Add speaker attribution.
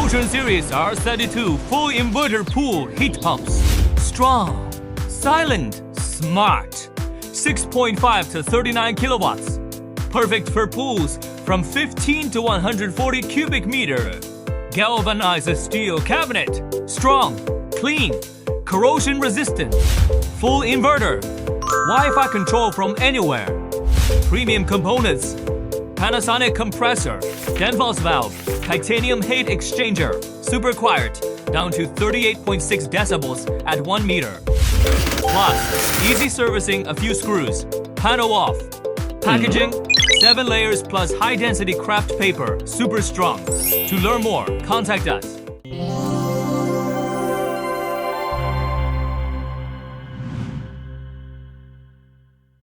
Speaker 1: SPRSUN series R32 full inverter pool heat pumps. Strong, silent, smart. 6.5 to 39 kilowatts. Perfect for pools from 15 to 140 cubic meter. Galvanized steel cabinet. Strong, clean, corrosion resistant. Full inverter. Wi-Fi control from anywhere. Premium components. Panasonic compressor, Danfoss valve, titanium heat exchanger, super quiet, down to 38.6 decibels at 1 meter. Plus, easy servicing a few screws, panel off. Packaging, 7 layers plus high-density craft paper, super strong. To learn more, contact us.